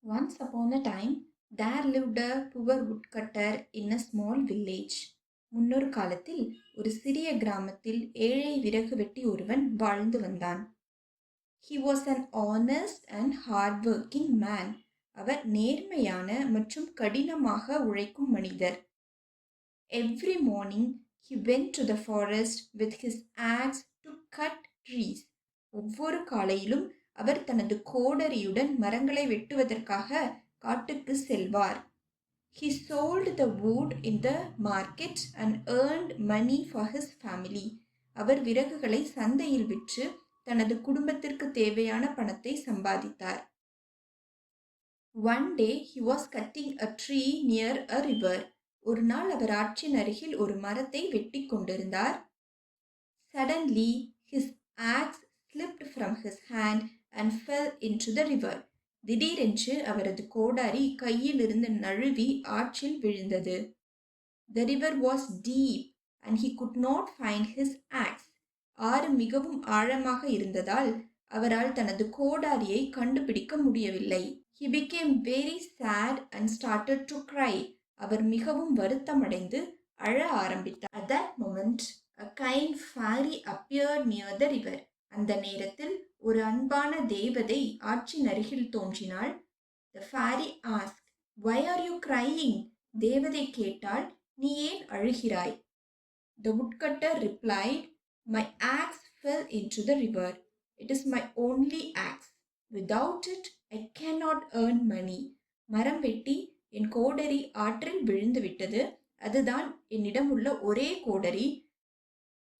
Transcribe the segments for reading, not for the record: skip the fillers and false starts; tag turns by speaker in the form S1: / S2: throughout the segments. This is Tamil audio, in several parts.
S1: Once upon a time, there lived a poor woodcutter in a small village. முன்னொரு காலத்தில் ஒரு சிறிய கிராமத்தில் ஏழை விறகு வெட்டி ஒருவன் வாழ்ந்து வந்தான். He was an honest and hardworking man. அவர் நேர்மையான மற்றும் கடினமாக உழைக்கும் மனிதர். Every morning he went to the forest with his axe to cut trees. ஒவ்வொரு காலையிலும் அவர் தனது கோடரியுடன் மரங்களை வெட்டுவதற்காக காட்டுக்கு செல்வார். He sold the wood in the market and earned money for his family. அவர் விறகுகளை சந்தையில் விற்று தனது குடும்பத்திற்கு தேவையான பணத்தை சம்பாதித்தார். One day he was cutting a tree near a river. ஒரு நாள் அவர் ஆற்றின் அருகில் ஒரு மரத்தை வெட்டி கொண்டிருந்தார். Suddenly his axe slipped from his hand and fell into the river. திடீரென்று அவரது கோடாரி கையிலிருந்து நழுவி ஆற்றில் விழுந்தது. The river was deep and he could not find his axe. ஆறு மிகவும் ஆழமாக இருந்ததால் அவரால் தனது கோடாரியை கண்டுபிடிக்க முடியவில்லை. He became very sad and started to cry. அவர் மிகவும் வருத்தமடைந்து அழ ஆரம்பித்தார். At that moment, a kind fairy appeared near the river. அந்த நேரத்தில் ஒரு அன்பான தேவதை ஆற்றின் அருகில் தோன்றினாள். The fairy asked, "Why are you crying?" தேவதை கேட்டாள், "நீ ஏன் அழுகிறாய்?" The woodcutter replied, "My axe fell into the river. It is my only axe. Without it, I cannot earn money." மரம் வெட்டி என் கோடரி ஆற்றில் விழுந்து விட்டது. அதுதான் என்னிடம் உள்ள ஒரே கோடரி.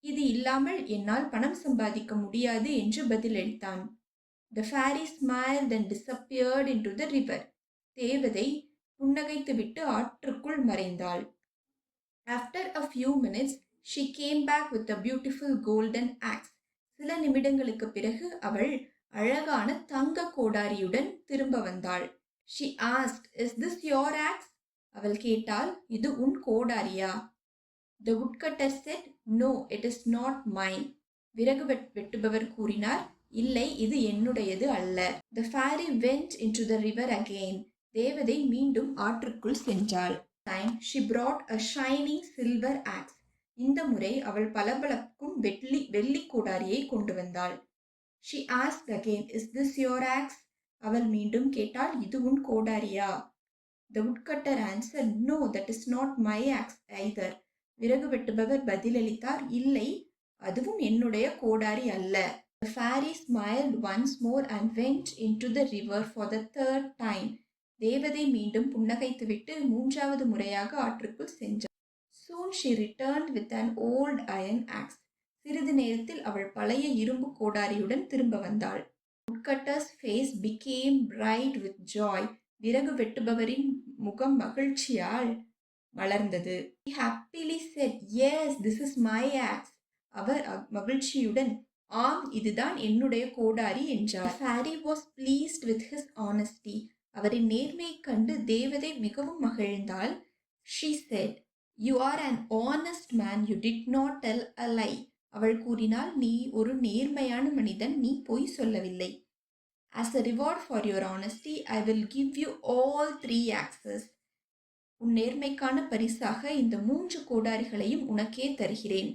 S1: இது இல்லாமல் என்னால் பணம் சம்பாதிக்க முடியாது என்று பதிலளித்தான். The fairy smiled and disappeared into the river. தேவதை புன்னகைத்துவிட்டு ஆற்றுக்குள் மறைந்தாள். After a few minutes, she came back with a beautiful golden axe. சில நிமிடங்களுக்கு பிறகு அவள் அழகான தங்க கோடாரியுடன் திரும்ப வந்தாள். She asked, "Is this your axe?" அவள் கேட்டாள், "இது உன் கோடாரியா?" The woodcutter said, "No, it is not mine." விறகு வெட்டுபவர் கூறினார், "இல்லை, இது என்னுடையது அல்ல." The fairy went into the river again. தேவதை மீண்டும் ஆற்றுக்குள் சென்றாள். Time she brought a shining silver axe. இந்த முறை அவள் பளபளக்கும் வெள்ளி கோடாரியை கொண்டு வந்தாள். She asked again, "Is this your axe?" அவள் மீண்டும் கேட்டாள், "இது உன் கோடாரியா?" The woodcutter answered, "No, that is not my axe either." விறகு வெட்டுபவர் பதிலளித்தார், "இல்லை, அதுவும் என்னுடைய கோடாரி அல்ல." The fairy smiled once more and went into the river for the third time. தேவதை மீண்டும் புன்னகைத்துவிட்டு மூன்றாவது முறையாக ஆற்றுக்குள் சென்றாள். Soon she returned with an old iron axe. சிறிது நேரத்தில் அவள் பழைய இரும்பு கோடாரியுடன் திரும்ப வந்தாள். Woodcutter's face became bright with joy. விறகு வெட்டுபவரின் முகம் மகிழ்ச்சியால் மலர்ந்தது. He happily said, "Yes, this is my axe." அவர் மகிழ்ச்சியுடன், "ஆம், இதுதான் என்னுடைய கோடாரி" என்றார். The fairy was pleased with his honesty. அவரின் நேர்மையைக் கண்டு தேவதை மிகவும் மகிழ்ந்தாள். She said, "You are an honest man. You did not tell a lie." அவள் கூறினாள், "நீ ஒரு நேர்மையான மனிதன், நீ பொய் சொல்லவில்லை. As a reward for your honesty, I will give you all 3 axes. உன் நேர்மைக்கான பரிசாக இந்த 3 கோடாரிகளையும் உனக்கே தருகிறேன்."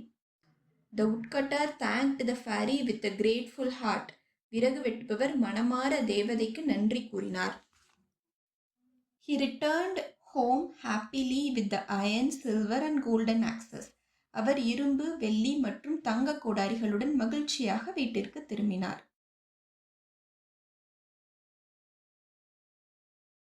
S1: The woodcutter thanked the fairy with a grateful heart. விறகு வெட்டுபவர் மனமார தேவதைக்கு நன்றி கூறினார். He returned home happily with the iron, silver and golden axes. அவர் இரும்பு, வெள்ளி மற்றும் தங்க கோடாரிகளுடன் மகிழ்ச்சியாக வீட்டிற்கு திரும்பினார்.